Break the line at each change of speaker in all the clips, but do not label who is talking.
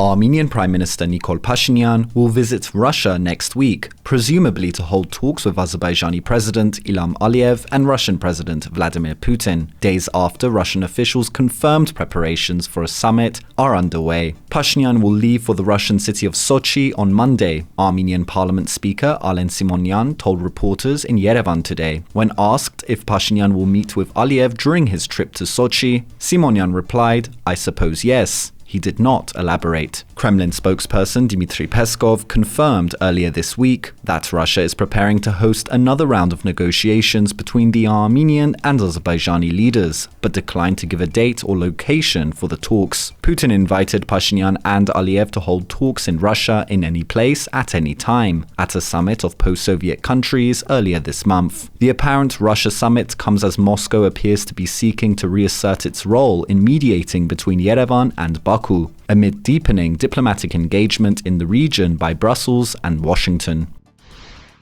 Armenian Prime Minister Nikol Pashinyan will visit Russia next week, presumably to hold talks with Azerbaijani President Ilham Aliyev and Russian President Vladimir Putin, days after Russian officials confirmed preparations for a summit are underway. Pashinyan will leave for the Russian city of Sochi on Monday, Armenian Parliament Speaker Margarita Simonyan told reporters in Yerevan today. When asked if Pashinyan will meet with Aliyev during his trip to Sochi, Simonyan replied, "I suppose yes." He did not elaborate. Kremlin spokesperson Dmitry Peskov confirmed earlier this week that Russia is preparing to host another round of negotiations between the Armenian and Azerbaijani leaders, but declined to give a date or location for the talks. Putin invited Pashinyan and Aliyev to hold talks in Russia in any place at any time, at a summit of post-Soviet countries earlier this month. The apparent Russia summit comes as Moscow appears to be seeking to reassert its role in mediating between Yerevan and Baku, amid deepening diplomatic engagement in the region by Brussels and Washington.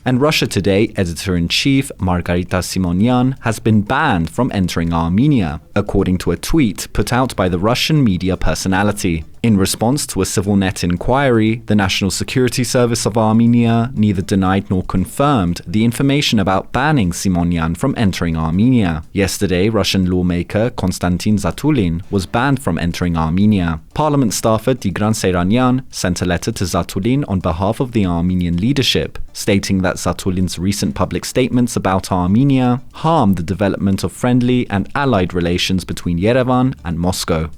And Russia Today editor-in-chief Margarita Simonyan has been banned from entering Armenia, according to a tweet put out by the Russian media personality. In response to a ＳիվիլՆեթի inquiry, the National Security Service of Armenia neither denied nor confirmed the information about banning Simonyan from entering Armenia. Yesterday, Russian lawmaker Konstantin Zatulin was banned from entering Armenia. Parliament staffer Tigran Seyranyan sent a letter to Zatulin on behalf of the Armenian leadership, stating that Zatulin's recent public statements about Armenia harm the development of friendly and allied relations between Yerevan and Moscow.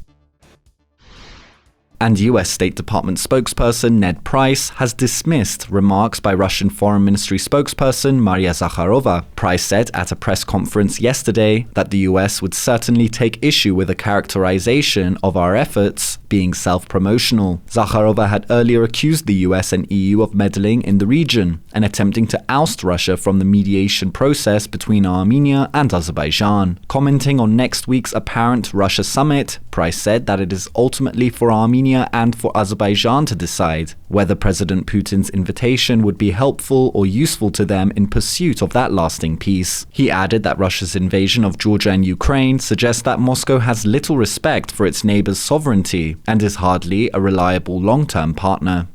And US State Department spokesperson Ned Price has dismissed remarks by Russian Foreign Ministry spokesperson Maria Zakharova. Price said at a press conference yesterday that the US would certainly take issue with a characterization of our efforts being self-promotional. Zakharova had earlier accused the US and EU of meddling in the region and attempting to oust Russia from the mediation process between Armenia and Azerbaijan. Commenting on next week's apparent Russia summit, Price said that it is ultimately for Armenia and for Azerbaijan to decide whether President Putin's invitation would be helpful or useful to them in pursuit of that lasting peace. He added that Russia's invasion of Georgia and Ukraine suggests that Moscow has little respect for its neighbors' sovereignty and is hardly a reliable long-term partner.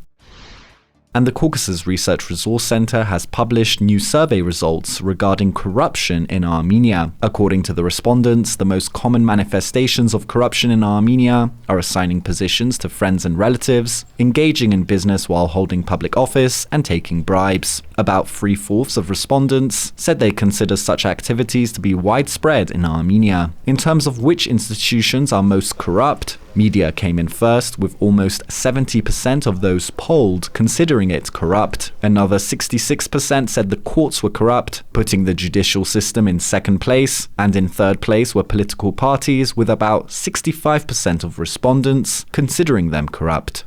And the Caucasus Research Resource Center has published new survey results regarding corruption in Armenia. According to the respondents, the most common manifestations of corruption in Armenia are assigning positions to friends and relatives, engaging in business while holding public office, and taking bribes. About 3/4 of respondents said they consider such activities to be widespread in Armenia. In terms of which institutions are most corrupt, media came in first, with almost 70% of those polled considering it corrupt. Another 66% said the courts were corrupt, putting the judicial system in second place, and in third place were political parties, with about 65% of respondents considering them corrupt.